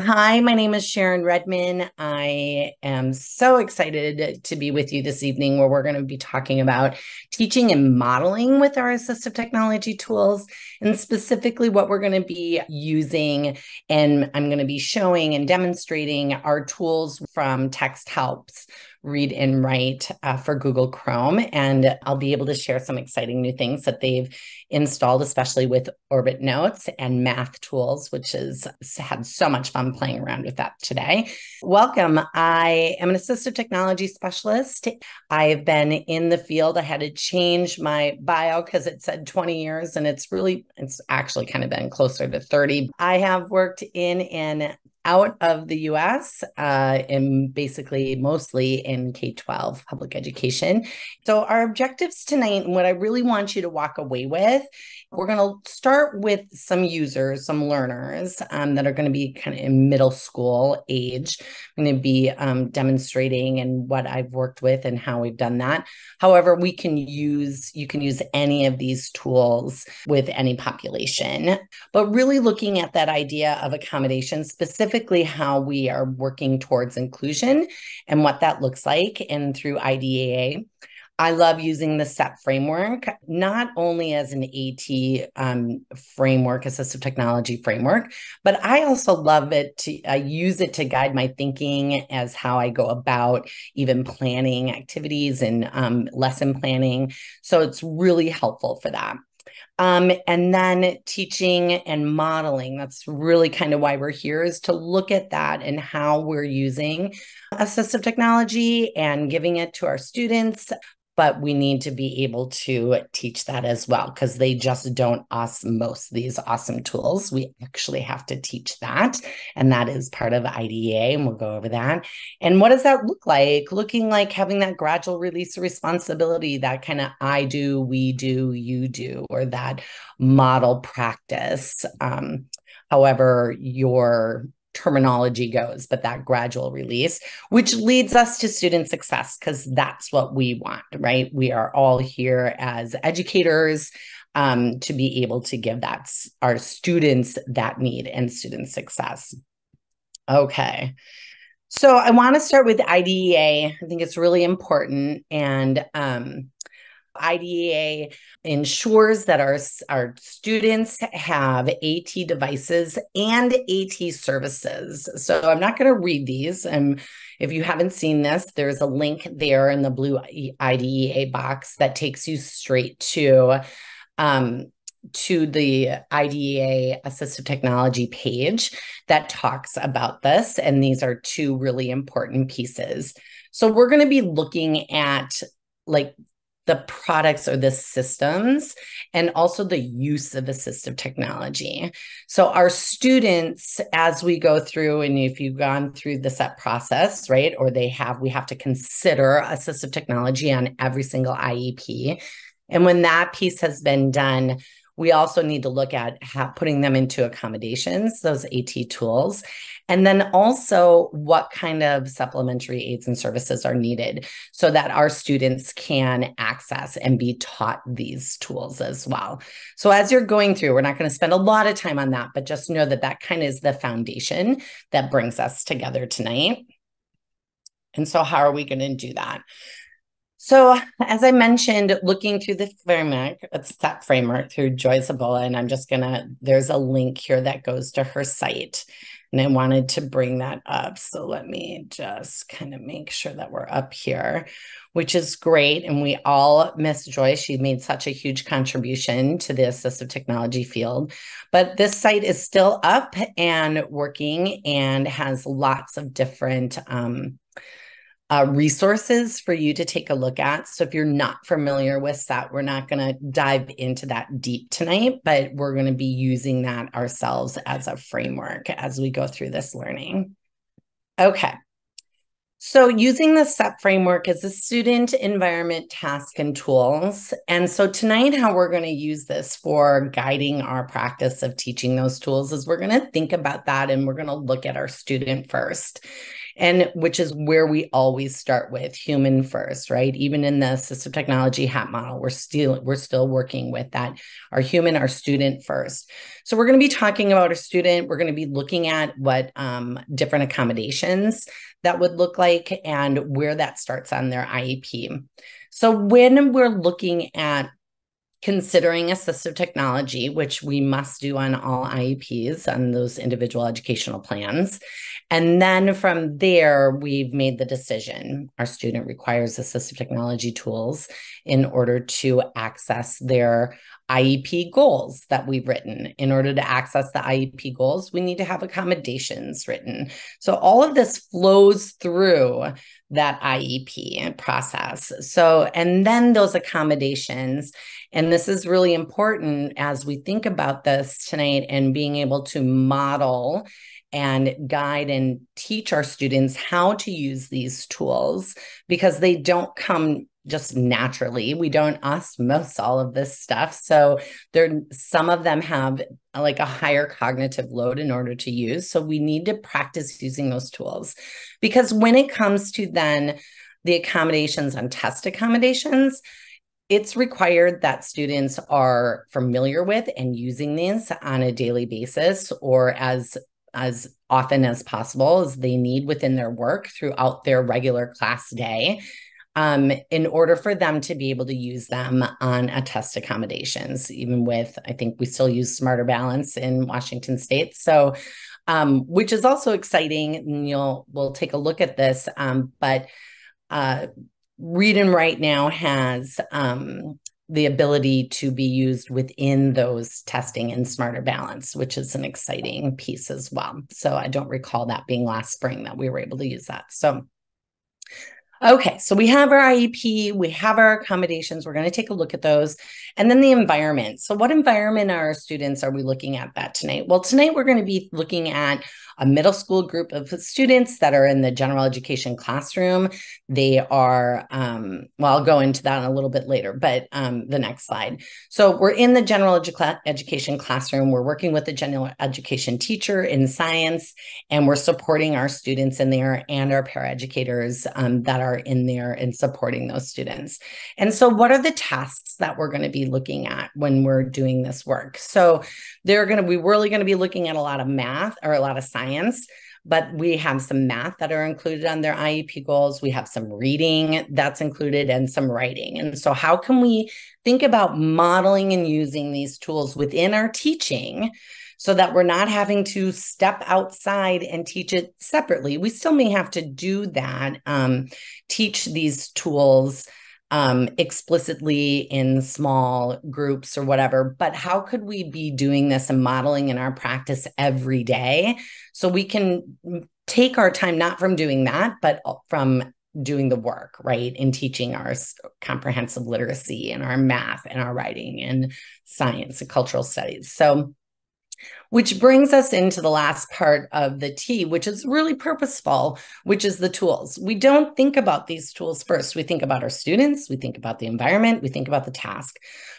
Hi, my name is Sharon Redman. I am so excited to be with you this evening, where we're going to be talking about teaching and modeling with our assistive technology tools, and specifically what we're going to be using. And I'm going to be showing and demonstrating our tools from Text Helps Read and Write for Google Chrome. And I'll be able to share some exciting new things that they've installed, especially with Orbit Notes and math tools, which has had so much fun playing around with that today. Welcome. I am an assistive technology specialist. I've been in the field. I had to change my bio because it said 20 years, and it's actually kind of been closer to 30. I have worked in and out of the US, and basically mostly in K-12 public education. So our objectives tonight, and what I really want you to walk away with, we're going to start with some users, some learners that are going to be kind of in middle school age. I'm going to be demonstrating and what I've worked with and how we've done that. However, you can use any of these tools with any population, but really looking at that idea of accommodation, specifically how we are working towards inclusion and what that looks like. And through IDEA, I love using the SET framework, not only as an AT framework, assistive technology framework, but I also love it I use it to guide my thinking as how I go about even planning activities and lesson planning. So it's really helpful for that. And then teaching and modeling. That's really kind of why we're here, is to look at that and how we're using assistive technology and giving it to our students. But we need to be able to teach that as well, because they just don't osmose these awesome tools. We actually have to teach that. And that is part of IDEA, and we'll go over that. And what does that look like? Looking like having that gradual release of responsibility, that kind of I do, we do, you do, or that model practice. However, your terminology goes, but that gradual release, which leads us to student success, because that's what we want, right? We are all here as educators to be able to give our students that need and student success. Okay. So I want to start with IDEA. I think it's really important. And IDEA ensures that our students have AT devices and AT services. So I'm not going to read these. If you haven't seen this, there's a link there in the blue IDEA box that takes you straight to the IDEA assistive technology page that talks about this. And these are two really important pieces. So we're going to be looking at the products or the systems, and also the use of assistive technology. So our students, as we go through, and if you've gone through the SET process, right, or we have to consider assistive technology on every single IEP. And when that piece has been done, we also need to look at putting them into accommodations, those AT tools, and then also what kind of supplementary aids and services are needed so that our students can access and be taught these tools as well. So as you're going through, we're not going to spend a lot of time on that, but just know that that kind of is the foundation that brings us together tonight. And so how are we going to do that? So as I mentioned, looking through the framework, it's that framework through Joy Zabola, and there's a link here that goes to her site. And I wanted to bring that up. So let me just kind of make sure that we're up here, which is great. And we all miss Joy. She made such a huge contribution to the assistive technology field. But this site is still up and working and has lots of different resources for you to take a look at. So if you're not familiar with that, we're not going to dive into that deep tonight, but we're going to be using that ourselves as a framework as we go through this learning. Okay. So using the SET framework as a student environment, task, and tools. And so tonight, how we're going to use this for guiding our practice of teaching those tools is we're going to think about that, and we're going to look at our student first. and which is where we always start with human first, right? Even in the assistive technology HAP model, we're still working with that, our human, our student first. So we're going to be talking about a student. We're going to be looking at what different accommodations that would look like and where that starts on their IEP. So when we're looking at considering assistive technology, which we must do on all IEPs, on those individual educational plans. And then from there, we've made the decision. Our student requires assistive technology tools in order to access their IEP goals that we've written. In order to access the IEP goals, we need to have accommodations written. So all of this flows through that IEP process. So, and then those accommodations, and this is really important as we think about this tonight and being able to model and guide and teach our students how to use these tools, because they don't come just naturally. We don't osmose all of this stuff. So some of them have like a higher cognitive load in order to use. So we need to practice using those tools, because when it comes to then the accommodations on test accommodations, it's required that students are familiar with and using these on a daily basis, or as often as possible as they need within their work throughout their regular class day, in order for them to be able to use them on a test accommodations, even with, I think we still use Smarter Balance in Washington State. So, which is also exciting, and we'll take a look at this, but Read&Write now has the ability to be used within those testing in Smarter Balance, which is an exciting piece as well. So I don't recall that being last spring that we were able to use that. So okay, so we have our IEP, we have our accommodations, we're going to take a look at those, and then the environment. So what environment are we looking at that tonight? Well, tonight we're going to be looking at a middle school group of students that are in the general education classroom. They are, well, I'll go into that a little bit later, but the next slide. So we're in the general education classroom. We're working with the general education teacher in science, and we're supporting our students in there and our paraeducators that are in there and supporting those students. And so what are the tasks that we're going to be looking at when we're doing this work? So we're really going to be looking at a lot of math, or a lot of science, but we have some math that are included on their IEP goals. We have some reading that's included and some writing. And so how can we think about modeling and using these tools within our teaching so that we're not having to step outside and teach it separately? We still may have to do that, teach these tools explicitly in small groups or whatever, but how could we be doing this and modeling in our practice every day so we can take our time, not from doing that, but from doing the work, right? In teaching our comprehensive literacy and our math and our writing and science and cultural studies. So, which brings us into the last part of the T, which is really purposeful, which is the tools. We don't think about these tools first. We think about our students, we think about the environment, we think about the task,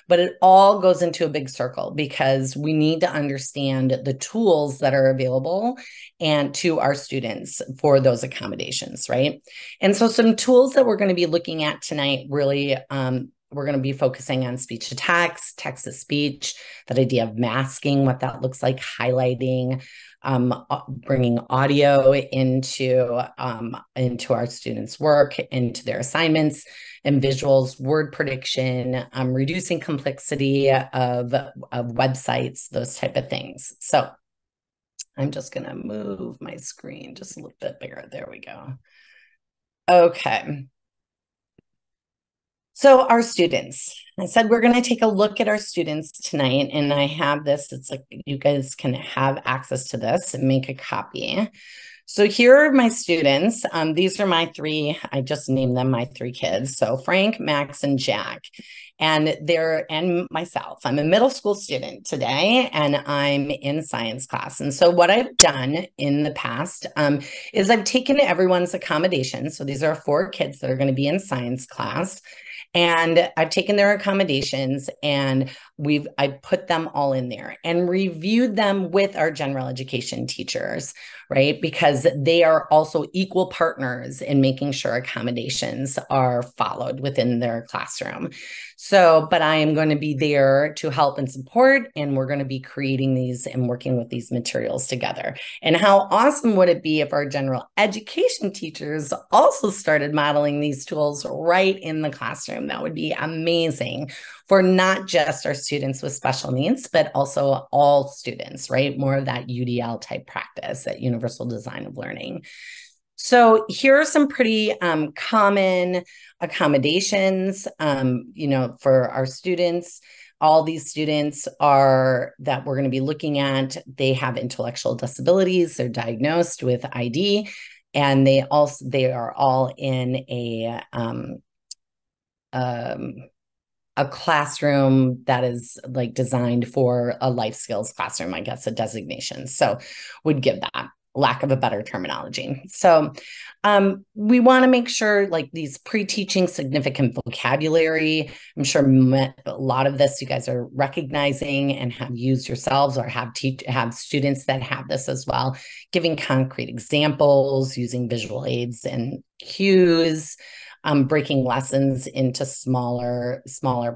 but it all goes into a big circle because we need to understand the tools that are available and to our students for those accommodations, right? And so some tools that we're going to be looking at tonight really, we're going to be focusing on speech to text, text to speech, that idea of masking, what that looks like, highlighting, bringing audio into our students' work, into their assignments, and visuals, word prediction, reducing complexity of websites, those type of things. So I'm just going to move my screen just a little bit bigger. There we go. Okay. So our students, I said we're going to take a look at our students tonight, and I have this. It's like you guys can have access to this and make a copy. So here are my students. These are my three, I just named them my three kids. So Frank, Max, and Jack. And myself. I'm a middle school student today, and I'm in science class. And so what I've done in the past is I've taken everyone's accommodations. So these are 4 kids that are going to be in science class. And I've taken their accommodations and I put them all in there and reviewed them with our general education teachers, right? Because they are also equal partners in making sure accommodations are followed within their classroom. So, but I am going to be there to help and support, and we're going to be creating these and working with these materials together. And how awesome would it be if our general education teachers also started modeling these tools right in the classroom? That would be amazing for not just our students with special needs, but also all students, right? More of that UDL type practice, that universal design of learning. So here are some pretty common accommodations, for our students. All these students that we're going to be looking at, they have intellectual disabilities. They're diagnosed with ID, and they are all in a classroom that is like designed for a life skills classroom, I guess, a designation. So would give that, lack of a better terminology. So we want to make sure like these pre-teaching significant vocabulary. I'm sure a lot of this you guys are recognizing and have used yourselves, or have students that have this as well. Giving concrete examples, using visual aids and cues, breaking lessons into smaller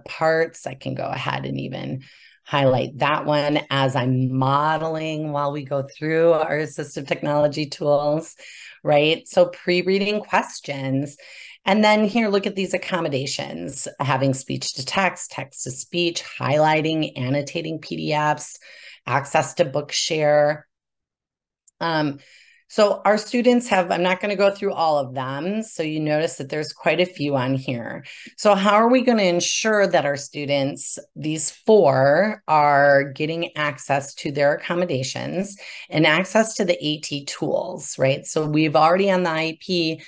parts. I can go ahead and even highlight that one as I'm modeling while we go through our assistive technology tools, right? So pre-reading questions. And then here, look at these accommodations, having speech to text, text to speech, highlighting, annotating PDFs, access to Bookshare. So our students I'm not going to go through all of them. So you notice that there's quite a few on here. So how are we going to ensure that our students, these 4, are getting access to their accommodations and access to the AT tools, right? So we've already on the IEP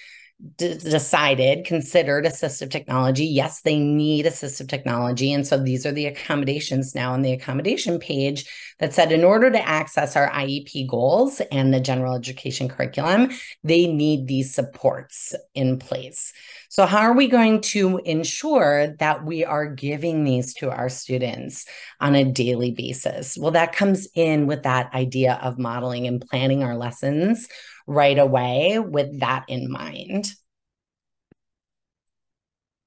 considered assistive technology. Yes, they need assistive technology. And so these are the accommodations now on the accommodation page that said, in order to access our IEP goals and the general education curriculum, they need these supports in place. So how are we going to ensure that we are giving these to our students on a daily basis? Well, that comes in with that idea of modeling and planning our lessons right away with that in mind.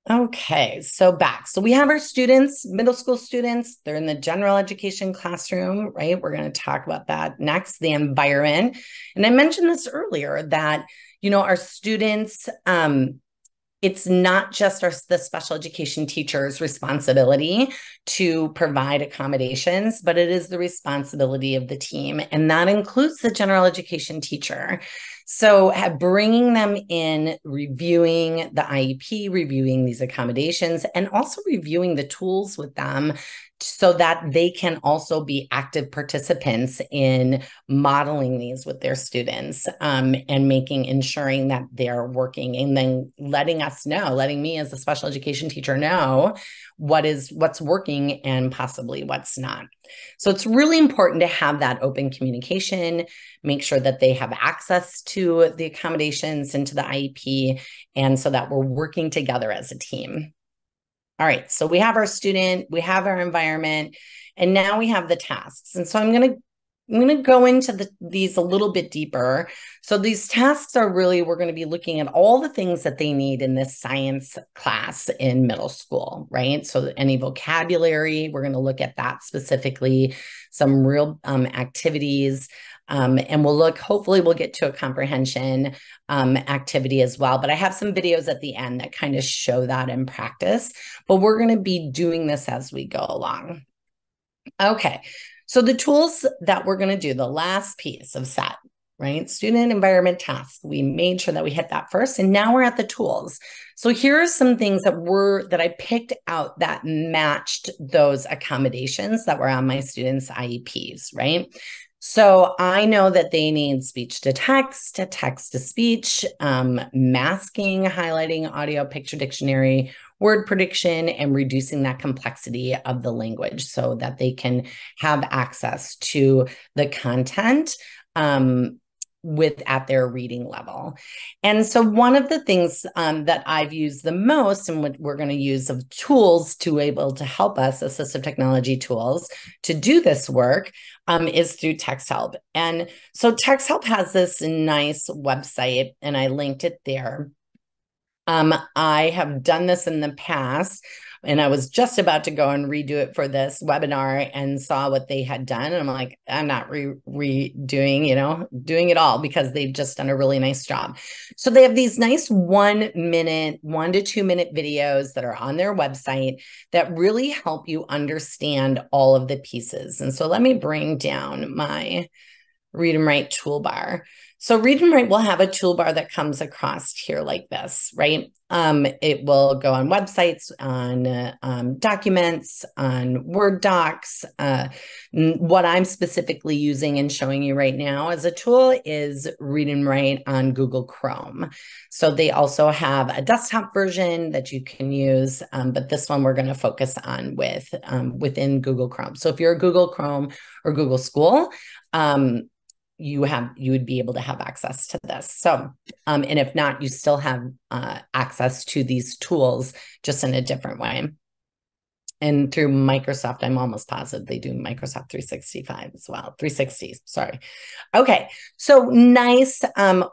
Okay, so back. So we have our students, middle school students, they're in the general education classroom, right? We're going to talk about that next, the environment. And I mentioned this earlier that, our students, it's not just the special education teacher's responsibility to provide accommodations, but it is the responsibility of the team. And that includes the general education teacher. So bringing them in, reviewing the IEP, reviewing these accommodations, and also reviewing the tools with them so that they can also be active participants in modeling these with their students, and ensuring that they're working, and then letting me as a special education teacher know what's working and possibly what's not. So it's really important to have that open communication, make sure that they have access to the accommodations and to the IEP, and so that we're working together as a team. All right, so we have our student, we have our environment, and now we have the tasks. And so I'm going to go into these a little bit deeper. So these tasks are really, we're going to be looking at all the things that they need in this science class in middle school, right? So any vocabulary, we're going to look at that specifically, some real activities, and hopefully we'll get to a comprehension activity as well. But I have some videos at the end that kind of show that in practice, but we're going to be doing this as we go along. Okay. So the tools that we're going to do, the last piece of SET, right? Student environment task. We made sure that we hit that first, and now we're at the tools. So here are some things that I picked out that matched those accommodations that were on my students' IEPs, right? So I know that they need speech to text to speech, masking, highlighting, audio, picture dictionary, word prediction, and reducing that complexity of the language so that they can have access to the content with at their reading level. And so one of the things that I've used the most, and what we're going to use of tools to able to help us, assistive technology tools, to do this work is through TextHelp. And so TextHelp has this nice website, and I linked it there. I have done this in the past, and I was just about to go and redo it for this webinar and saw what they had done. And I'm like, I'm not redoing, doing it all, because they've just done a really nice job. So they have these nice 1 to 2 minute videos that are on their website that really help you understand all of the pieces. And so let me bring down my Read and Write toolbar. So Read and Write will have a toolbar that comes across here like this, right? It will go on websites, on documents, on Word docs. What I'm specifically using and showing you right now as a tool is Read and Write on Google Chrome. So they also have a desktop version that you can use, but this one we're going to focus on within Google Chrome. So if you're a Google Chrome or Google School, you would be able to have access to this. So, and if not, you still have access to these tools, just in a different way. And through Microsoft, I'm almost positive they do Microsoft 365 as well. 360, sorry. Okay, so nice.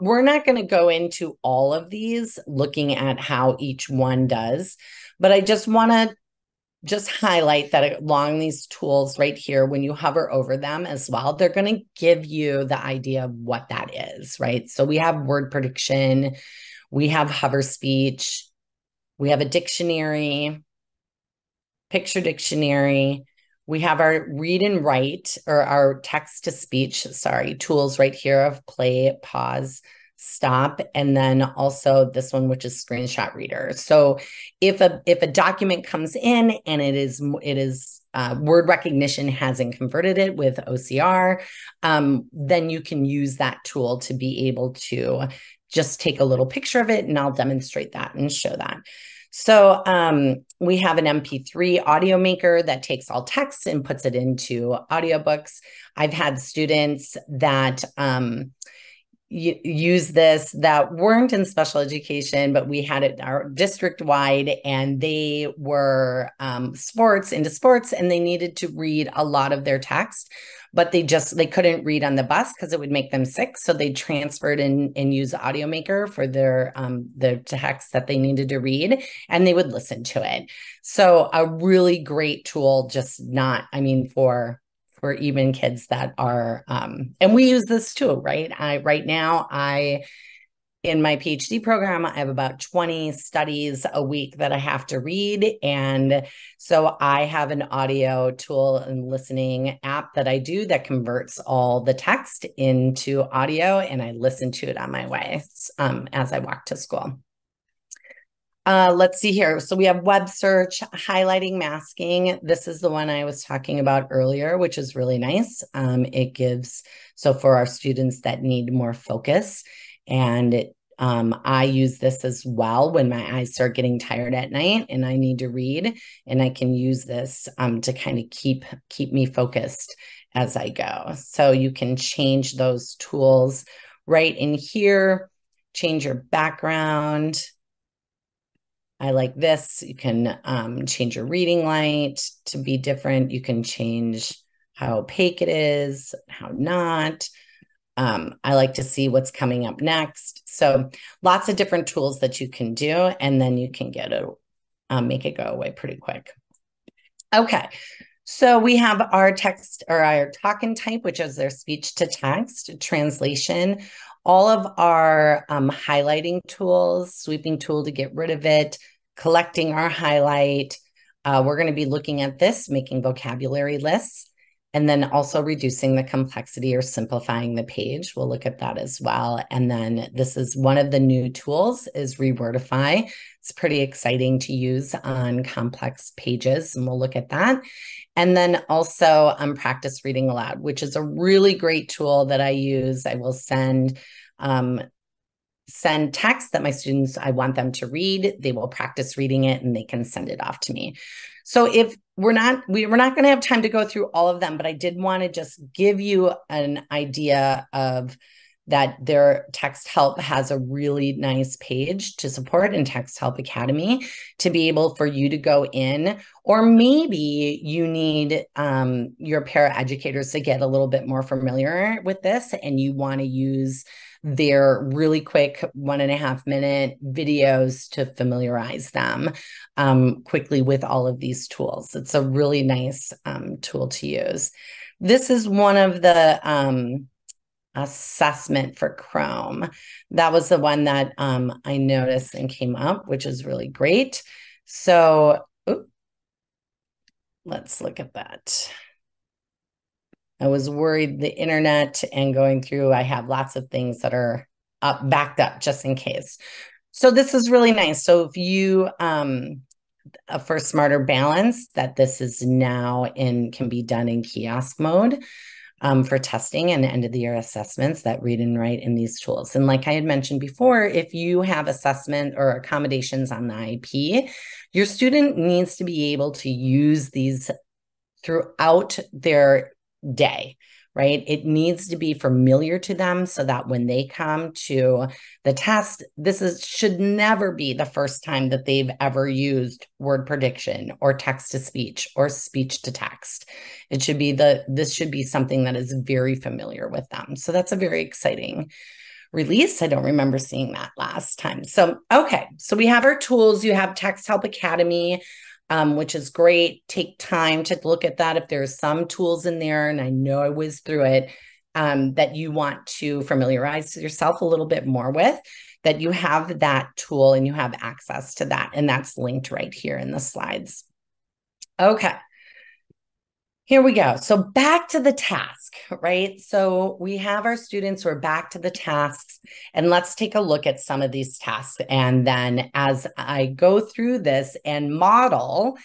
We're not going to go into all of these, looking at how each one does, but I just want to highlight that along these tools right here, when you hover over them as well, they're going to give you the idea of what that is, right? So we have word prediction, we have hover speech, we have a dictionary, picture dictionary, we have our Read and Write, or our text to speech, tools right here of play, pause, stop, and then also this one, which is screenshot reader. So if a document comes in and it is word recognition hasn't converted it with OCR, then you can use that tool to be able to just take a little picture of it, and I'll demonstrate that and show that. So we have an MP3 audio maker that takes all text and puts it into audiobooks. I've had students that use this that weren't in special education, but we had it our district wide, and they were into sports, and they needed to read a lot of their text, but they couldn't read on the bus because it would make them sick. So they transferred and used the audio maker for their text that they needed to read, and they would listen to it. So a really great tool, for even kids that are, and we use this too, right? Right now, in my PhD program, I have about 20 studies a week that I have to read. And so I have an audio tool and listening app that I do that converts all the text into audio, and I listen to it on my way as I walk to school. Let's see here. So we have web search, highlighting, masking. This is the one I was talking about earlier, which is really nice. It gives, so for our students that need more focus, and I use this as well when my eyes start getting tired at night and I need to read, and I can use this to kind of keep me focused as I go. So you can change those tools right in here, change your background. I like this. You can change your reading light to be different. You can change how opaque it is, how not. I like to see what's coming up next. So lots of different tools that you can do, and then you can make it go away pretty quick. Okay. So we have our text, or our talk and type, which is their speech to text translation. All of our highlighting tools, sweeping tool to get rid of it, collecting our highlight. We're going to be looking at this, making vocabulary lists, and then also reducing the complexity or simplifying the page. We'll look at that as well. And then this is one of the new tools, is Rewordify. It's pretty exciting to use on complex pages, and we'll look at that. And then also practice reading aloud, which is a really great tool that I use. I will send text that my students, I want them to read. They will practice reading it, and they can send it off to me. So if we're not going to have time to go through all of them, but I did want to just give you an idea of that their text help has a really nice page to support in Text Help Academy to be able for you to go in, or maybe you need your paraeducators to get a little bit more familiar with this and you want to use their really quick 1.5-minute videos to familiarize them quickly with all of these tools. It's a really nice tool to use. This is one of the assessment for Chrome. That was the one that I noticed and came up, which is really great. So let's look at that. I was worried the internet and going through, I have lots of things that are backed up just in case. So this is really nice. So if you, for Smarter Balance, that this is now can be done in kiosk mode. For testing and end of the year assessments that read and write in these tools. And like I had mentioned before, if you have assessment or accommodations on the IEP, your student needs to be able to use these throughout their day, right? It needs to be familiar to them so that when they come to the test, should never be the first time that they've ever used word prediction or text to speech or speech to text. This should be something that is very familiar with them. So that's a very exciting release. I don't remember seeing that last time. So, okay. So we have our tools. You have Text Help Academy, which is great. Take time to look at that. If there's some tools in there, and I know I whizzed through it, that you want to familiarize yourself a little bit more with, that you have that tool and you have access to that. And that's linked right here in the slides. Okay. Here we go. So back to the task, right? So we have our students who are back to the tasks, and let's take a look at some of these tasks. And then as I go through this and model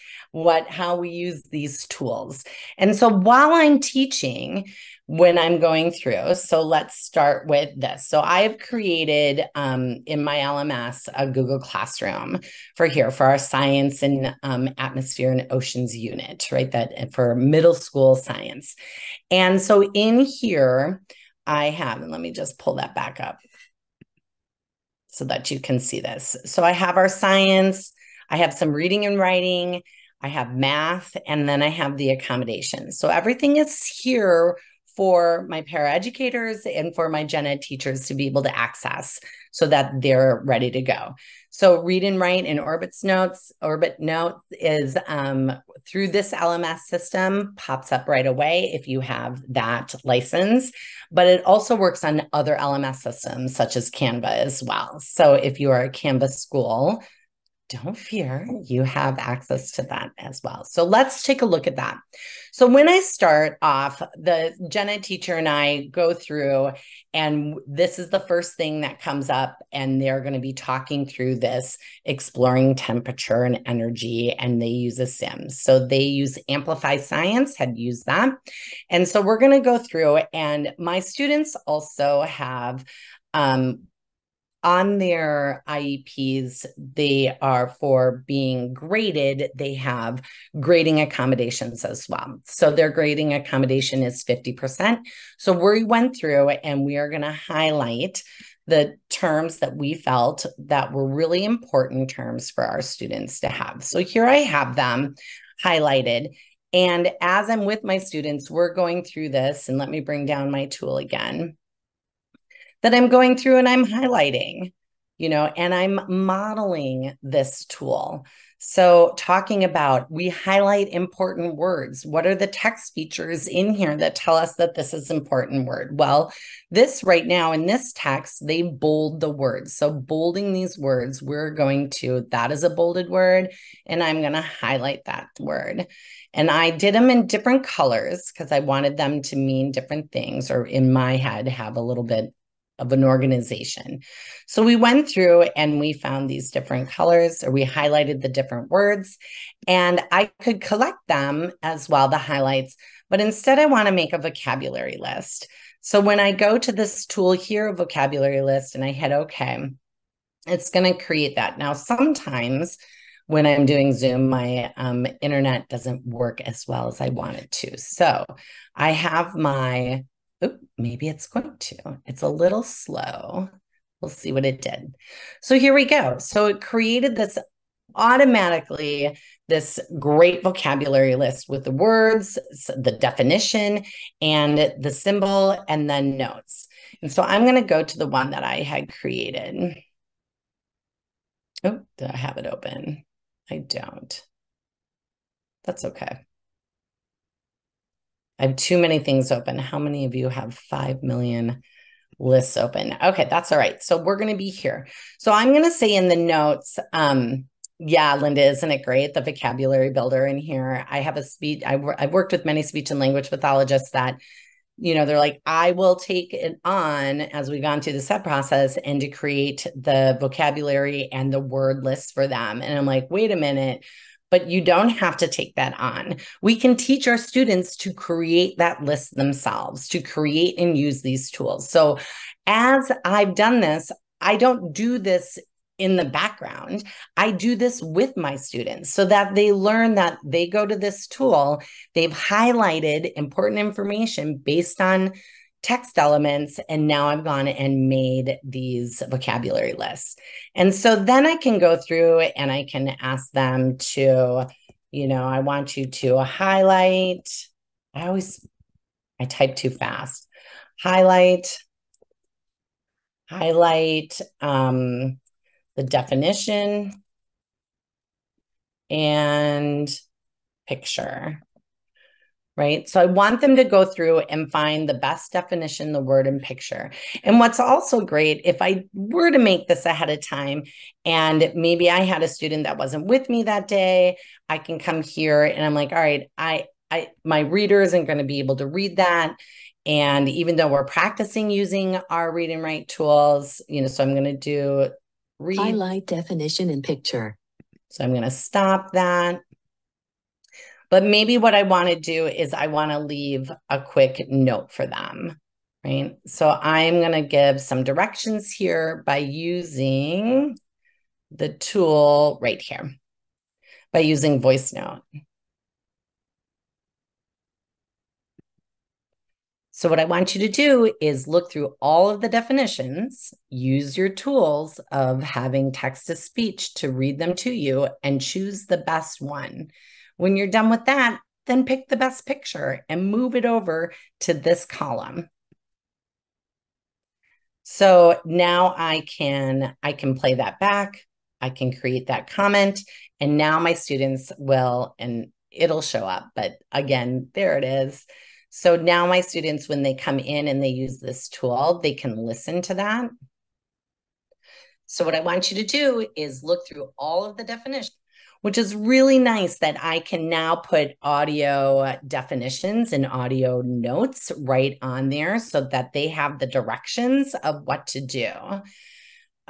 how we use these tools. And so while I'm teaching, when I'm going through, so let's start with this. So I have created in my LMS a Google Classroom for our science and atmosphere and oceans unit, right? That for middle school science. And so in here, I have, and let me just pull that back up so that you can see this. So I have our science, I have some reading and writing, I have math, and then I have the accommodations. So everything is here for my paraeducators and for my gen ed teachers to be able to access so that they're ready to go. So read and write in Orbit Notes is through this LMS system, pops up right away if you have that license, but it also works on other LMS systems such as Canva as well. So if you are a Canva school, don't fear, you have access to that as well. So let's take a look at that. So when I start off, the gen ed teacher and I go through, and this is the first thing that comes up, and they're going to be talking through this, exploring temperature and energy, and they use a sim. So they use Amplify Science, had used that. And so we're going to go through, and my students also have on their IEPs, they are for being graded, they have grading accommodations as well. So their grading accommodation is 50%. So we went through and we are going to highlight the terms that we felt that were really important terms for our students to have. So here I have them highlighted. And as I'm with my students, we're going through this, and let me bring down my tool again, that I'm going through and I'm highlighting, and I'm modeling this tool. So talking about, we highlight important words. What are the text features in here that tell us that this is an important word? Well, this right now in this text, they bold the words. So bolding these words, that is a bolded word, and I'm going to highlight that word. And I did them in different colors because I wanted them to mean different things, or in my head have a little bit of an organization. So we went through and we found these different colors, or we highlighted the different words, and I could collect them as well, the highlights, but instead I want to make a vocabulary list. So when I go to this tool here, a vocabulary list, and I hit OK, it's going to create that. Now, sometimes when I'm doing Zoom, my internet doesn't work as well as I want it to. So I have my Oh, maybe it's going to. It's a little slow. We'll see what it did. So here we go. So it created this automatically, this great vocabulary list with the words, the definition, and the symbol, and then notes. And so I'm going to go to the one that I had created. Oh, did I have it open? I don't. That's okay. I have too many things open. How many of you have 5 million lists open? Okay, that's all right. So we're going to be here. So I'm going to say in the notes, yeah, Linda, isn't it great? The vocabulary builder in here. I have a speech. I've worked with many speech and language pathologists that, you know, they're like, I will take it on as we've gone through the set process and to create the vocabulary and the word lists for them. And I'm like, wait a minute, but you don't have to take that on. We can teach our students to create that list themselves, to create and use these tools. So as I've done this, I don't do this in the background. I do this with my students so that they learn that they go to this tool, they've highlighted important information based on text elements, and now I've gone and made these vocabulary lists. And so then I can go through and I can ask them to, you know, I want you to highlight. I type too fast. Highlight the definition and picture, right? So I want them to go through and find the best definition, the word, and picture. And what's also great, if I were to make this ahead of time, and maybe I had a student that wasn't with me that day, I can come here and I'm like, all right, my reader isn't going to be able to read that. And even though we're practicing using our read and write tools, you know, so I'm going to do read. Highlight definition and picture. So I'm going to stop that. But maybe what I want to do is I want to leave a quick note for them, right? So I'm going to give some directions here by using the tool right here, by using voice note. So what I want you to do is look through all of the definitions, use your tools of having text-to-speech to read them to you, and choose the best one. When you're done with that, then pick the best picture and move it over to this column. So now I can play that back. I can create that comment, and now my students will, and it'll show up, but again, there it is. So now my students, when they come in and they use this tool, they can listen to that. So what I want you to do is look through all of the definitions, which is really nice that I can now put audio definitions and audio notes right on there so that they have the directions of what to do.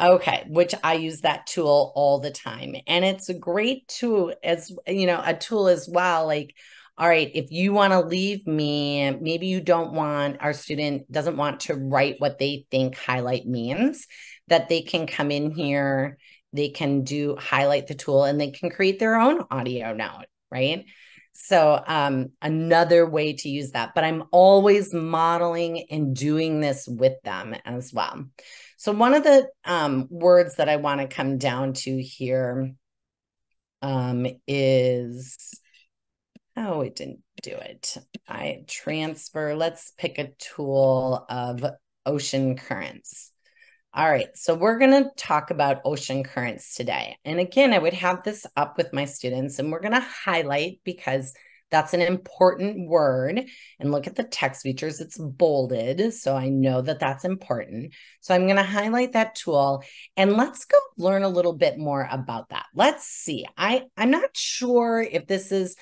Okay, which I use that tool all the time. And it's a great tool as, you know, a tool as well. Like, all right, if you want to leave me, maybe you don't want, our student doesn't want to write what they think highlight means, that they can come in here, they can do highlight the tool, and they can create their own audio note, right? So another way to use that, but I'm always modeling and doing this with them as well. So one of the words that I want to come down to here is, oh, it didn't do it. Let's pick a tool of ocean currents. All right, so we're going to talk about ocean currents today. And again, I would have this up with my students, and we're going to highlight because that's an important word. And look at the text features, it's bolded, so I know that that's important. So I'm going to highlight that tool, and let's go learn a little bit more about that. Let's see. I'm not sure if this is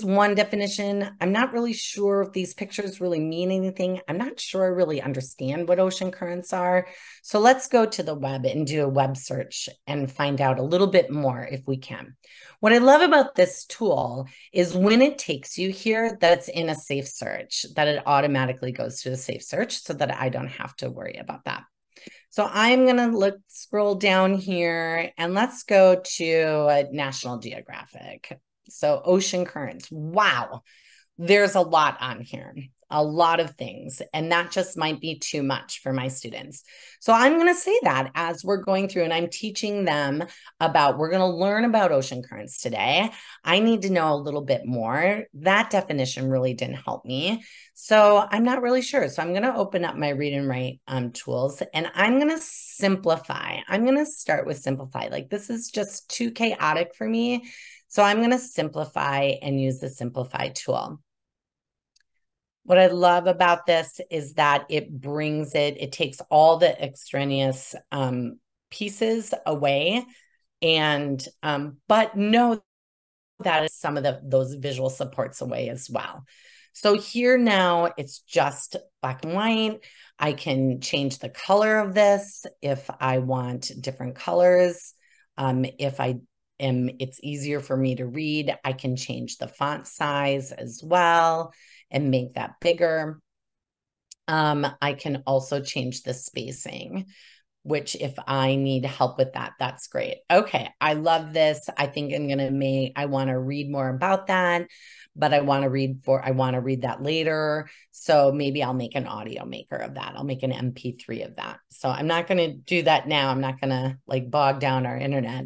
one definition. I'm not really sure if these pictures really mean anything. I'm not sure I really understand what ocean currents are. So let's go to the web and do a web search and find out a little bit more if we can. What I love about this tool is when it takes you here, that's in a safe search, that it automatically goes to a safe search so that I don't have to worry about that. So I'm going to scroll down here and let's go to National Geographic. So ocean currents. Wow. There's a lot on here. a lot of things, and that just might be too much for my students. So I'm going to say that as we're going through and I'm teaching them about, we're going to learn about ocean currents today. I need to know a little bit more. That definition really didn't help me. So I'm not really sure. So I'm going to open up my read and write tools, and I'm going to simplify. I'm going to start with simplify. Like, this is just too chaotic for me. So I'm going to simplify and use the simplify tool. What I love about this is that it takes all the extraneous pieces away, and but no, that is some of those visual supports away as well. So here now it's just black and white. I can change the color of this if I want different colors. It's easier for me to read, I can change the font size as well and make that bigger. I can also change the spacing, which if I need help with that, that's great. Okay, I love this. I think I want to read more about that, but I want to read that later. So maybe I'll make an audio maker of that. I'll make an MP3 of that. So I'm not going to do that now. I'm not going to like bog down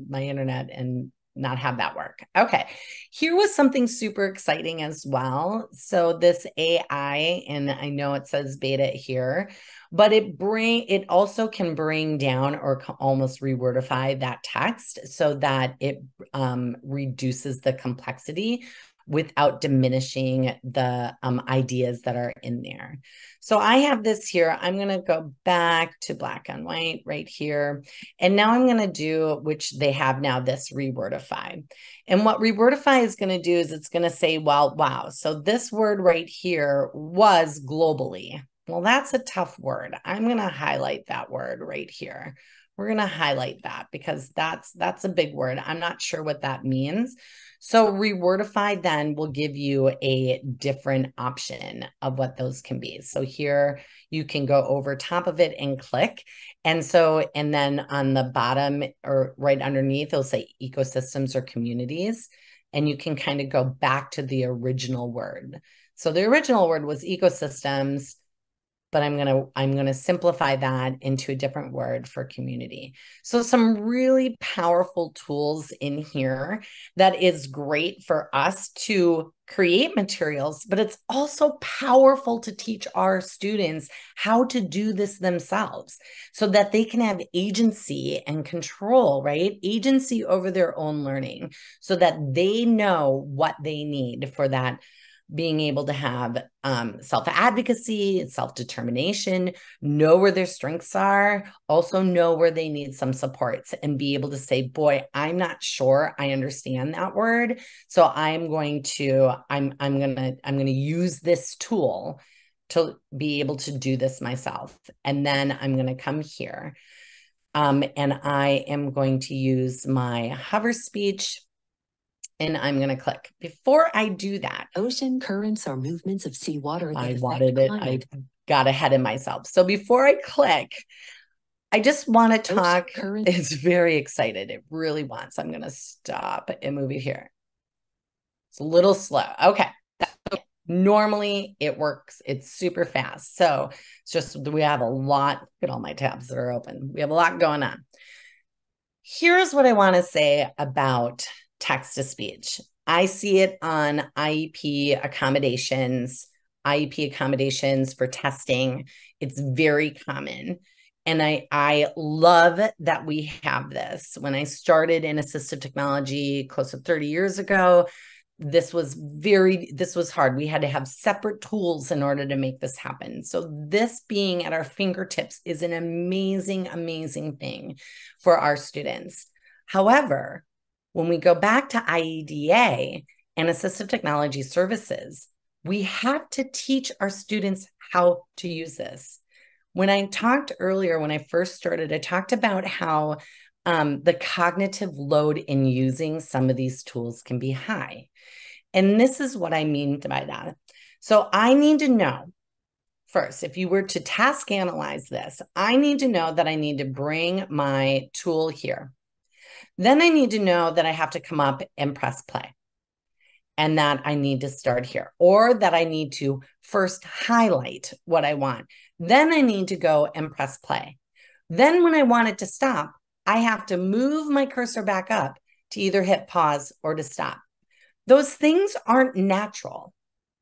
my internet and not have that work. Okay, here was something super exciting as well. So this AI, and I know it says beta here, but it also can bring down or almost rewordify that text so that it reduces the complexity without diminishing the ideas that are in there. So I have this here. I'm going to go back to black and white right here. And now I'm going to do, which they have now, this rewordify. And what rewordify is going to do is it's going to say, well, wow, so this word right here was globally. Well, that's a tough word. I'm going to highlight that word right here. We're going to highlight that because that's a big word. I'm not sure what that means. So rewordify then will give you a different option of what those can be. So here you can go over top of it and click. And then on the bottom or right underneath, it'll say ecosystems or communities. And you can kind of go back to the original word. So the original word was ecosystems, but I'm going to simplify that into a different word for community. So some really powerful tools in here that is great for us to create materials, but it's also powerful to teach our students how to do this themselves so that they can have agency and control, right? Agency over their own learning so that they know what they need for that, being able to have self-advocacy, self-determination, know where their strengths are, also know where they need some supports, and be able to say, boy, I'm not sure I understand that word. So I'm going to use this tool to be able to do this myself. And then I'm going to come here. And I am going to use my hover speech. And I'm going to click. Before I do that, Ocean currents are movements of seawater that I affect wanted it. climate. I got ahead of myself. So before I click, I just want to talk. It's very excited. It really wants. I'm going to stop and move it here. It's a little slow. Okay. Normally it works. It's super fast. So it's just, we have a lot. Look at all my tabs that are open. We have a lot going on. Here's what I want to say about text to speech. I see it on IEP accommodations for testing. It's very common. And I love that we have this. When I started in assistive technology close to 30 years ago, this was hard. We had to have separate tools in order to make this happen. So this being at our fingertips is an amazing, amazing thing for our students. However, when we go back to IEDA and assistive technology services, we have to teach our students how to use this. When I talked earlier, when I first started, I talked about how the cognitive load in using some of these tools can be high. And this is what I mean by that. So I need to know, first, if you were to task analyze this, I need to know that I need to bring my tool here. Then I need to know that I have to come up and press play. and that I need to start here, or that I need to first highlight what I want. Then I need to go and press play. Then when I want it to stop, I have to move my cursor back up to either hit pause or to stop. Those things aren't natural,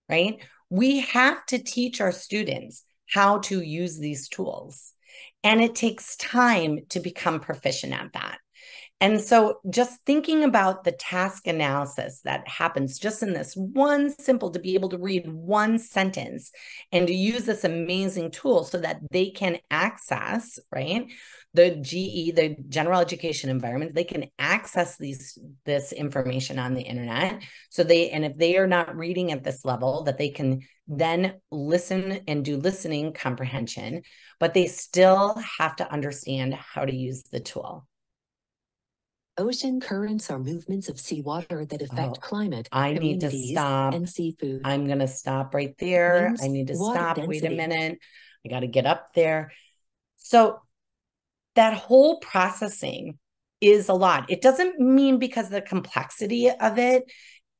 right? We have to teach our students how to use these tools. And it takes time to become proficient at that. And so just thinking about the task analysis that happens just in this one simple, to be able to read one sentence and to use this amazing tool so that they can access, right, the GE, the general education environment, they can access this information on the internet. So and if they are not reading at this level, that they can then listen and do listening comprehension, but they still have to understand how to use the tool. Ocean currents are movements of seawater that affect climate, I need to stop. and seafood. I'm going to stop right there. Winds, I need to water stop. density. Wait a minute. I got to get up there. So that whole processing is a lot. It doesn't mean because the complexity of it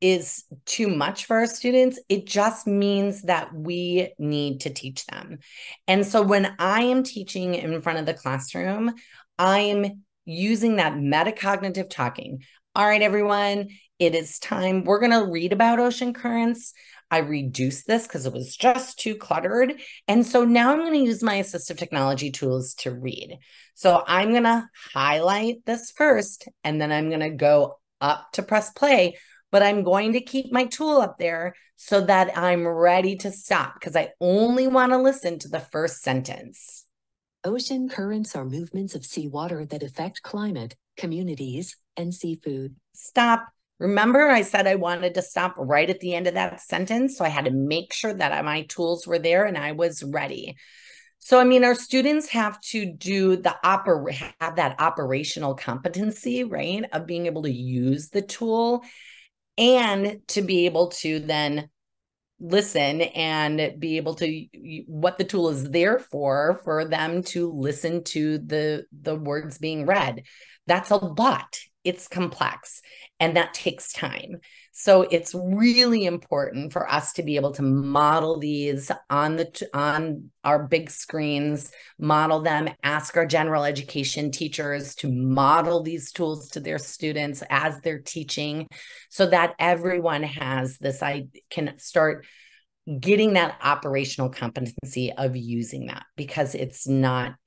is too much for our students. It just means that we need to teach them. And so when I am teaching in front of the classroom, I'm using that metacognitive talking. All right, everyone, it is time. We're going to read about ocean currents. I reduced this because it was just too cluttered. And so now I'm going to use my assistive technology tools to read. So I'm going to highlight this first, and then I'm going to go up to press play, but I'm going to keep my tool up there so that I'm ready to stop because I only want to listen to the first sentence. Ocean currents are movements of seawater that affect climate, communities, and seafood. Stop. Remember, I said I wanted to stop right at the end of that sentence. So I had to make sure that my tools were there and I was ready. So, I mean, our students have to do have that operational competency, right, of being able to use the tool and to be able to then listen and be able to, what the tool is there for them to listen to the words being read. That's a lot. It's complex and that takes time. So it's really important for us to be able to model these on our big screens, model them, ask our general education teachers to model these tools to their students as they're teaching so that everyone has this, I can start getting that operational competency of using that because it's not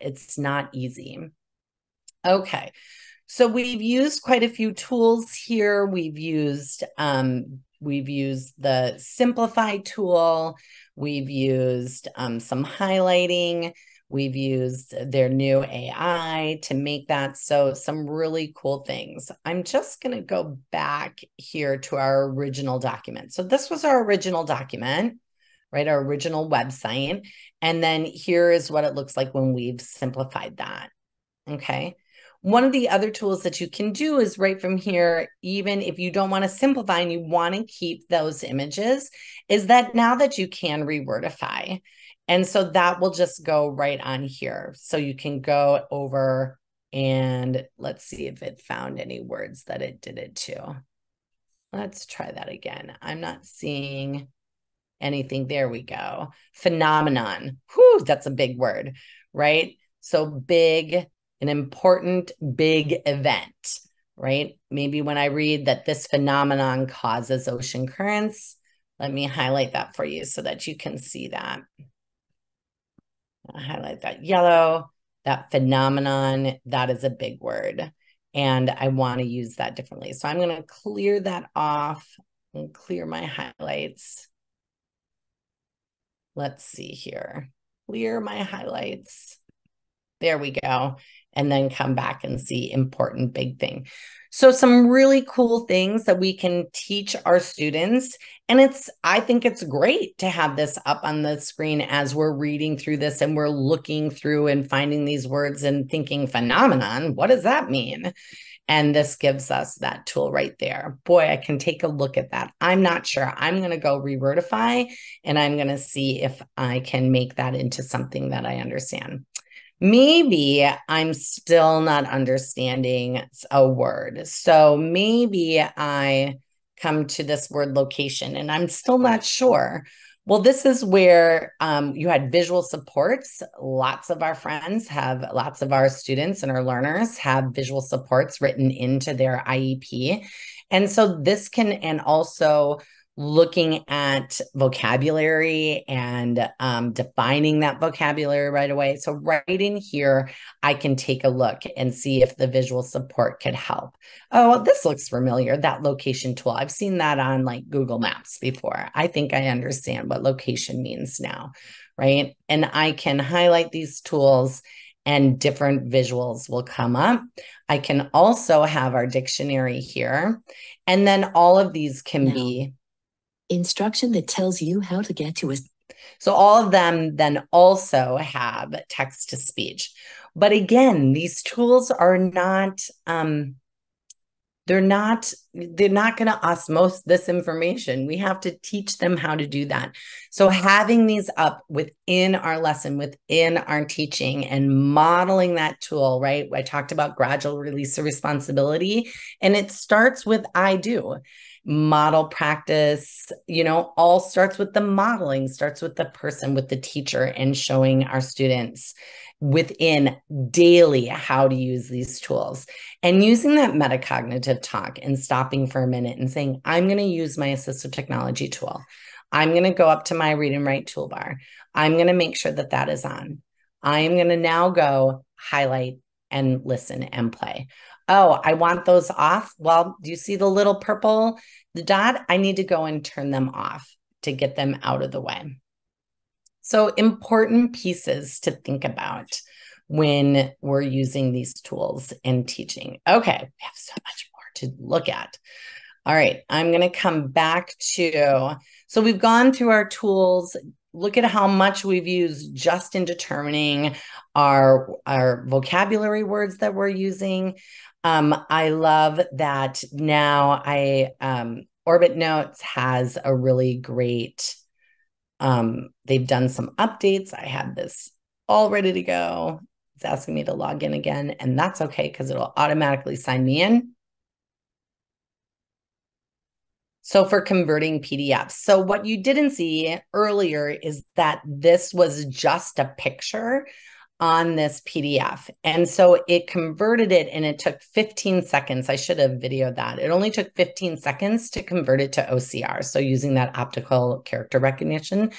easy. Okay. So we've used quite a few tools here. We've used the Simplify tool. We've used some highlighting. We've used their new AI to make that. So some really cool things. I'm just going to go back here to our original document. So this was our original document, right? Our original website. And then here is what it looks like when we've simplified that. Okay. One of the other tools that you can do is right from here, even if you don't want to simplify and you want to keep those images, is that now that you can rewordify. And so that will just go right on here. So you can go over and let's see if it found any words that it did it to. Let's try that again. I'm not seeing anything. There we go. Phenomenon. Whew, that's a big word, right? So big, an important big event, right? Maybe when I read that this phenomenon causes ocean currents, let me highlight that for you so that you can see that. I'll highlight that yellow, that phenomenon, that is a big word. And I want to use that differently. So I'm going to clear that off and clear my highlights. Let's see here. Clear my highlights. There we go. And then come back and see important big thing. So some really cool things that we can teach our students. And I think it's great to have this up on the screen as we're reading through this and we're looking through and finding these words and thinking phenomenon, what does that mean? And this gives us that tool right there. Boy, I can take a look at that. I'm not sure. I'm going to go rewordify and I'm going to see if I can make that into something that I understand. Maybe I'm still not understanding a word. So maybe I come to this word location, and I'm still not sure. Well, this is where you had visual supports. Lots of our students and our learners have visual supports written into their IEP. And so this can, and also looking at vocabulary and defining that vocabulary right away. So right in here, I can take a look and see if the visual support could help. Oh, well, this looks familiar, that location tool. I've seen that on like Google Maps before. I think I understand what location means now, right? And I can highlight these tools and different visuals will come up. I can also have our dictionary here. And then all of these can be instruction that tells you how to get to a... So all of them then also have text to speech. But again, these tools are not, they're not going to osmose this information. We have to teach them how to do that. So having these up within our lesson, within our teaching, and modeling that tool, right? I talked about gradual release of responsibility, and it starts with I do. Model practice, all starts with the modeling, starts with the person, with the teacher, and showing our students within daily how to use these tools, and using that metacognitive talk and stopping for a minute and saying, I'm going to use my assistive technology tool. I'm going to go up to my read and write toolbar. I'm going to make sure that that is on. I am going to now go highlight and listen and play. Oh, I want those off. Well, do you see the little purple, the dot? I need to go and turn them off to get them out of the way. So important pieces to think about when we're using these tools and teaching. Okay, we have so much more to look at. All right, I'm going to come back to, so we've gone through our tools. Look at how much we've used just in determining our vocabulary words that we're using. I love that now Orbit Notes has a really great, they've done some updates. I had this all ready to go. It's asking me to log in again, and that's okay because it'll automatically sign me in. So for converting PDFs. So what you didn't see earlier is that this was just a picture on this PDF. And so it converted it, and it took 15 seconds. I should have videoed that. It only took 15 seconds to convert it to OCR. So using that optical character recognition.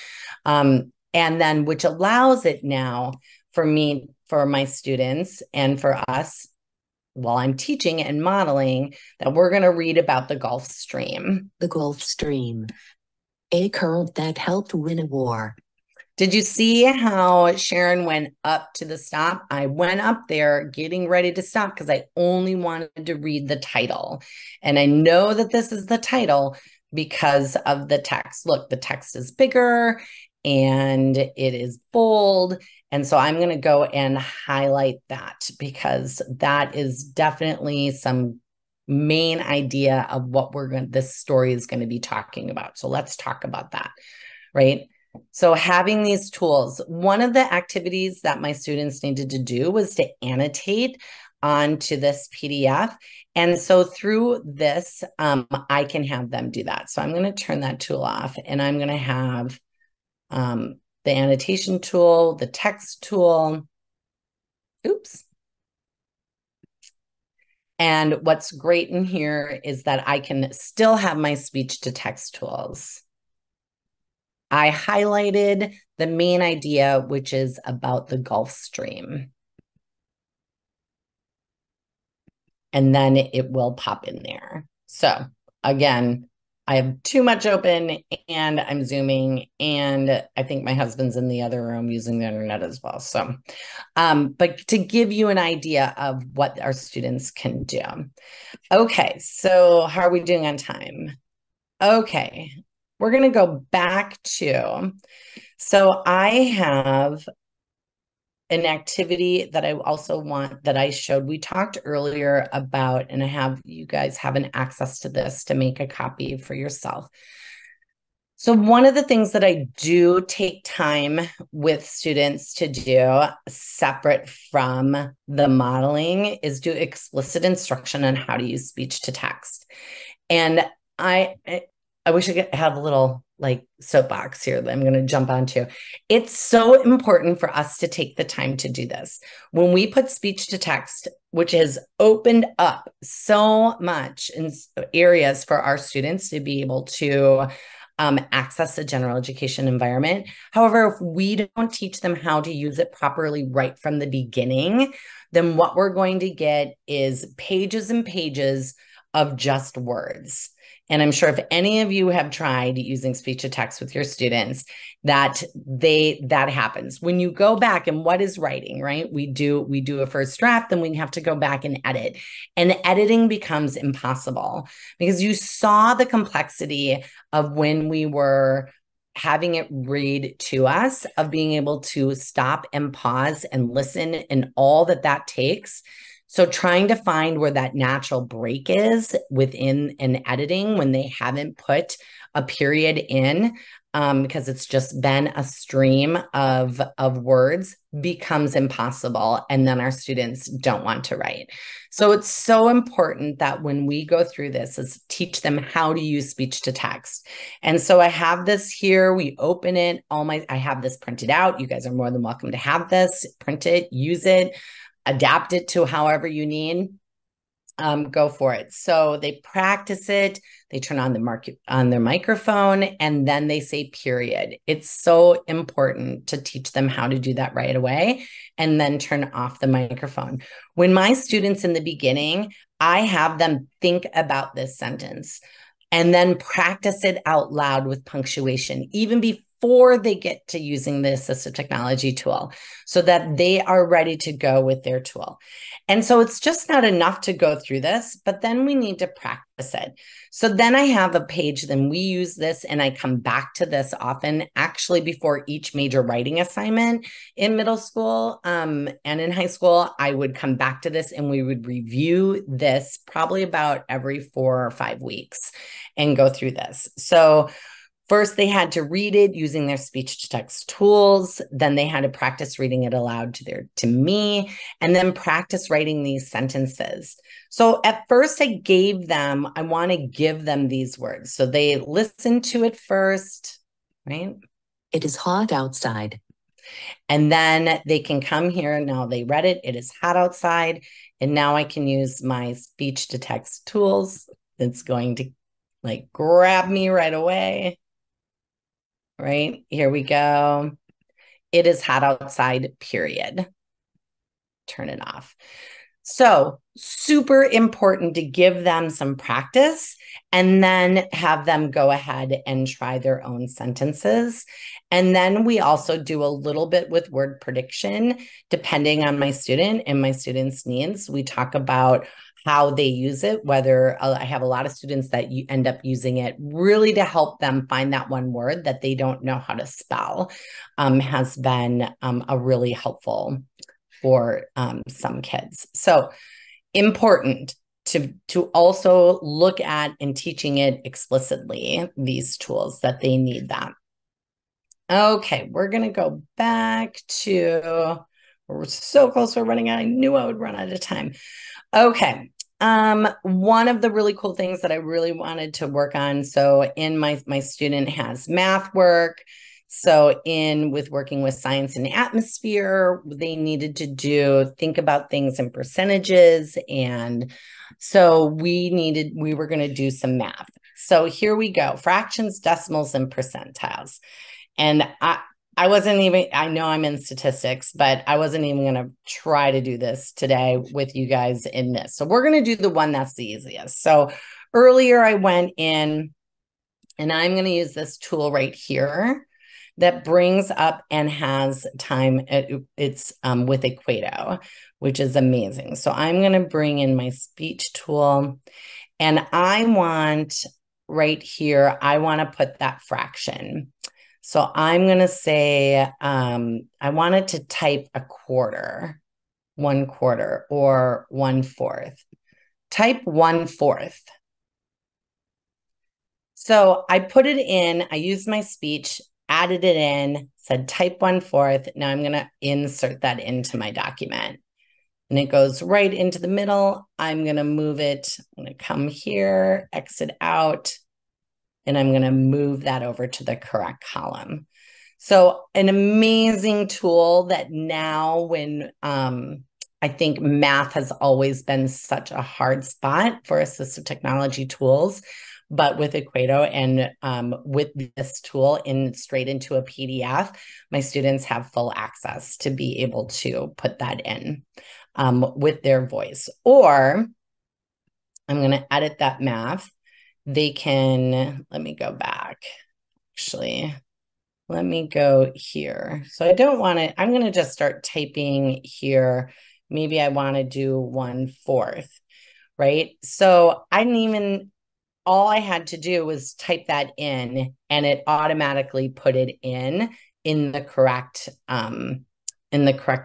And then which allows it now for me, for my students, and for us, while I'm teaching and modeling, that we're going to read about the Gulf Stream. The Gulf Stream, a current that helped win a war. Did you see how Sharon went up to the stop? I went up there getting ready to stop because I only wanted to read the title. And I know that this is the title because of the text. Look, the text is bigger and it is bold. And so I'm going to go and highlight that because that is definitely some main idea of what this story is going to be talking about. So let's talk about that, right? So having these tools, one of the activities that my students needed to do was to annotate onto this PDF. And so through this, I can have them do that. So I'm going to turn that tool off, and I'm going to have the annotation tool, the text tool. Oops. And what's great in here is that I can still have my speech to text tools. I highlighted the main idea, which is about the Gulf Stream. And then it will pop in there. So again, I have too much open and I'm zooming, and I think my husband's in the other room using the internet as well. So, but to give you an idea of what our students can do. Okay, so how are we doing on time? Okay, we're going to go back to, so I have an activity that I also want that I showed. We talked earlier about, and you guys have an access to this to make a copy for yourself. So one of the things that I do take time with students to do separate from the modeling is do explicit instruction on how to use speech to text. And I I wish I could have a little like soapbox here that I'm going to jump onto. It's so important for us to take the time to do this. When we put speech to text, which has opened up so much in areas for our students to be able to access a general education environment. However, if we don't teach them how to use it properly right from the beginning, then what we're going to get is pages and pages of just words. And I'm sure if any of you have tried using speech to text with your students, that happens. When you go back, and what is writing, right? We do a first draft, then we have to go back and edit. And editing becomes impossible because you saw the complexity of when we were having it read to us, of being able to stop and pause and listen, and all that takes. So trying to find where that natural break is within an editing when they haven't put a period in, because it's just been a stream of words, becomes impossible. And then our students don't want to write. So it's so important that when we go through this, is teach them how to use speech to text. And so I have this here. We open it. I have this printed out. You guys are more than welcome to have this, print it, use it, adapt it to however you need. Go for it. So they practice it. They turn on their microphone, and then they say period. It's so important to teach them how to do that right away, and then turn off the microphone. When my students in the beginning, I have them think about this sentence and then practice it out loud with punctuation, even before they get to using the assistive technology tool, so that they are ready to go with their tool. And so it's just not enough to go through this, but then we need to practice it. So then I have a page, then we use this, and I come back to this often, actually before each major writing assignment in middle school and in high school. I would come back to this, and we would review this probably about every 4 or 5 weeks and go through this. So first, they had to read it using their speech to text tools. Then they had to practice reading it aloud to me, and then practice writing these sentences. So at first, I want to give them these words. So they listen to it first, right? It is hot outside. And then they can come here. Now they read it. It is hot outside. And now I can use my speech to text tools. It's going to like grab me right away. Right, here we go. It is hot outside, period. Turn it off. So super important to give them some practice, and then have them go ahead and try their own sentences. And then we also do a little bit with word prediction, depending on my student and my student's needs. We talk about how they use it, whether I have a lot of students that you end up using it really to help them find that one word that they don't know how to spell, has been a really helpful for some kids. So important to also look at and teaching it explicitly, these tools, that they need that. Okay, we're going to go back to, we're so close, we're running out. I knew I would run out of time. Okay. One of the really cool things that I really wanted to work on. So in my student has math work. So with working with science and atmosphere, they needed to think about things in percentages. And so we were going to do some math. So here we go. Fractions, decimals, and percentiles. And I wasn't even, I know I'm in statistics, but I wasn't even going to try to do this today with you guys in this. So we're going to do the one that's the easiest. So earlier I went in, and I'm going to use this tool right here that brings up and has time. It's with Equato, which is amazing. So I'm going to bring in my speech tool, and I want right here, I want to put that fraction. So I'm going to say, I wanted to type a quarter, 1/4, or 1/4. Type 1/4. So I put it in, I used my speech, added it in, said type 1/4. Now I'm going to insert that into my document. And it goes right into the middle. I'm going to move it. I'm going to come here, exit out. and I'm going to move that over to the correct column. So an amazing tool that now when I think math has always been such a hard spot for assistive technology tools, but with Equato and with this tool straight into a PDF, my students have full access to be able to put that in with their voice. Or I'm going to edit that math. They can, let me go back, actually. Let me go here. So I don't want to, I'm going to just start typing here. Maybe I want to do 1/4, right? So I didn't even, all I had to do was type that in and it automatically put it in the correct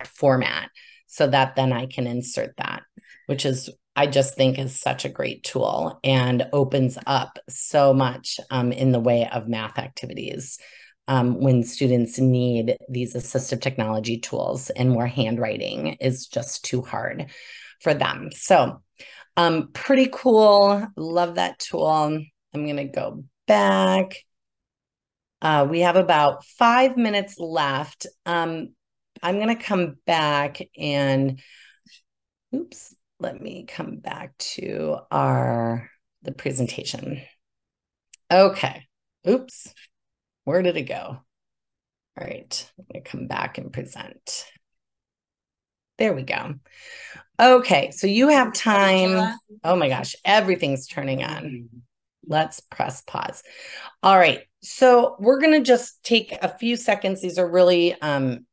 format so that then I can insert that, which is, I just think is such a great tool and opens up so much in the way of math activities. When students need these assistive technology tools and where handwriting is just too hard for them. So pretty cool. Love that tool. I'm going to go back. We have about 5 minutes left. I'm going to come back and, oops, let me come back to the presentation. Okay. Oops. Where did it go? All right, I'm going to come back and present. There we go. Okay, so you have time. Oh my gosh, everything's turning on. Let's press pause. All right, so we're going to just take a few seconds. These are really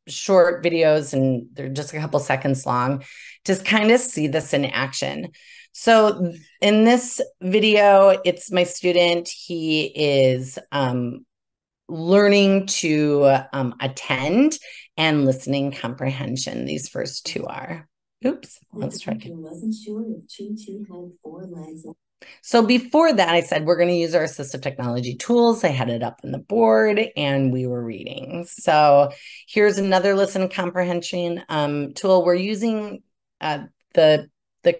short videos and they're just a couple seconds long. Just kind of see this in action. So in this video, it's my student. He is learning to attend and listening comprehension. These first two are. Oops, let's try again. Wasn't sure if Choo-Choo had 4 legs. So before that, I said, we're going to use our assistive technology tools. I had it up on the board and we were reading. So here's another listen comprehension tool. We're using the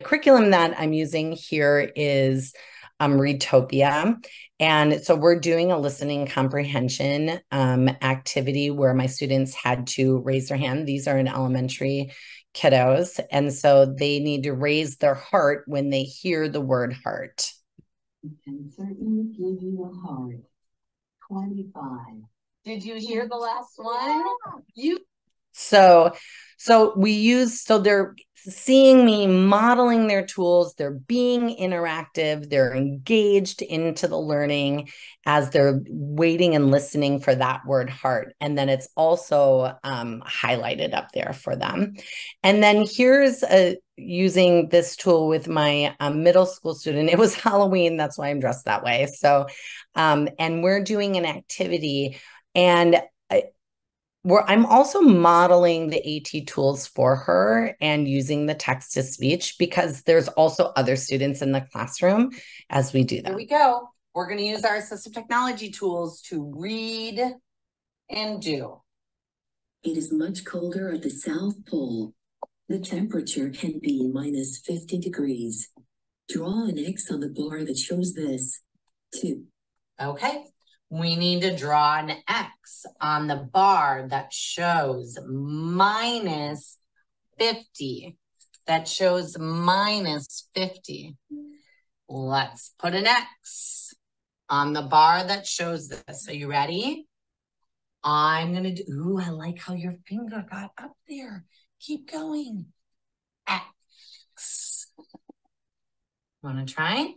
curriculum that I'm using here is Readtopia. And so we're doing a listening comprehension activity where my students had to raise their hand. These are in elementary kiddos. And so they need to raise their heart when they hear the word heart. I can certainly give you a heart. 25. Did you hear the last one? So they're seeing me modeling their tools, they're being interactive, they're engaged into the learning as they're waiting and listening for that word heart. And then it's also highlighted up there for them. And then here's using this tool with my middle school student. It was Halloween, that's why I'm dressed that way. So, and we're doing an activity and I'm also modeling the AT tools for her and using the text to speech because there's also other students in the classroom as we do that. Here we go. We're going to use our assistive technology tools to read and do. It is much colder at the South Pole. The temperature can be minus 50 degrees. Draw an X on the bar that shows this. 2. Okay. We need to draw an X on the bar that shows minus 50. That shows minus 50. Let's put an X on the bar that shows this. Are you ready? I'm going to do, ooh, I like how your finger got up there. Keep going. X. Want to try?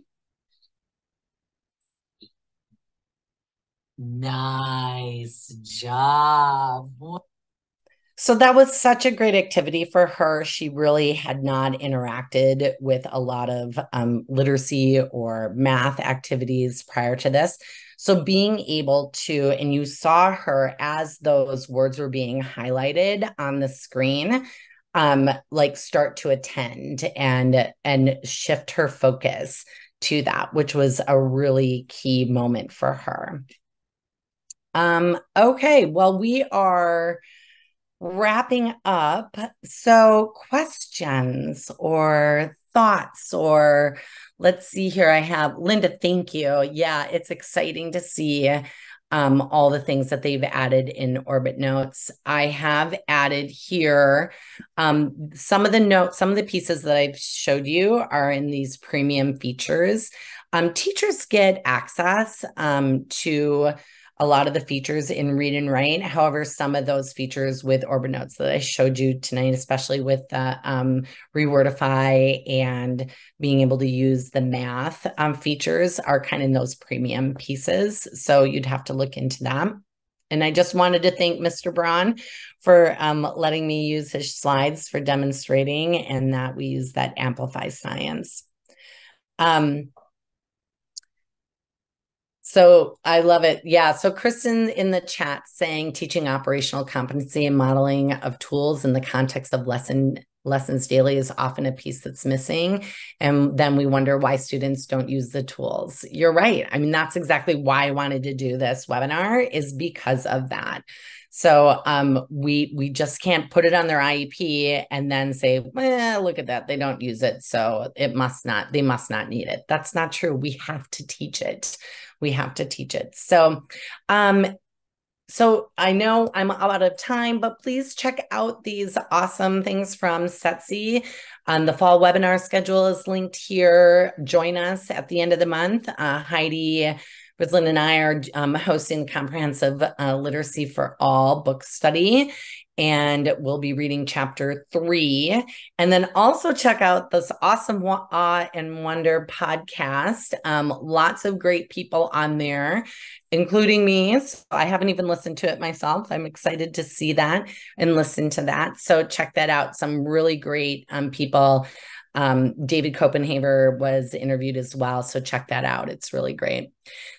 Nice job. So that was such a great activity for her. She really had not interacted with a lot of literacy or math activities prior to this. So being able to, and you saw her as those words were being highlighted on the screen, like start to attend and shift her focus to that, which was a really key moment for her. Okay, well, we are wrapping up. So, questions or thoughts, or let's see here. I have Linda, thank you. Yeah, it's exciting to see all the things that they've added in Orbit Notes. I have added here some of the notes, some of the pieces that I've showed you are in these premium features. Teachers get access to a lot of the features in Read and Write. However, some of those features with Orbit Notes that I showed you tonight, especially with the Rewordify and being able to use the math features, are kind of in those premium pieces. So you'd have to look into that. And I just wanted to thank Mr. Braun for letting me use his slides for demonstrating, and that we use that Amplify Science. So I love it. Yeah. So Kristen in the chat saying teaching operational competency and modeling of tools in the context of lessons daily is often a piece that's missing. And then we wonder why students don't use the tools. You're right. I mean, that's exactly why I wanted to do this webinar, is because of that. So we just can't put it on their IEP and then say, well, look at that, they don't use it, so they must not need it. That's not true. We have to teach it. We have to teach it. So so I know I'm out of time, but please check out these awesome things from SETC. The fall webinar schedule is linked here. Join us at the end of the month. Heidi Rislin and I are hosting Comprehensive Literacy for All book study, and we'll be reading chapter 3. And then also check out this awesome Awe and Wonder podcast. Lots of great people on there, including me. So I haven't even listened to it myself. I'm excited to see that and listen to that. So check that out. Some really great people. David Copenhaver was interviewed as well. So check that out. It's really great.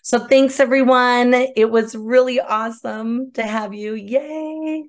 So thanks, everyone. It was really awesome to have you. Yay.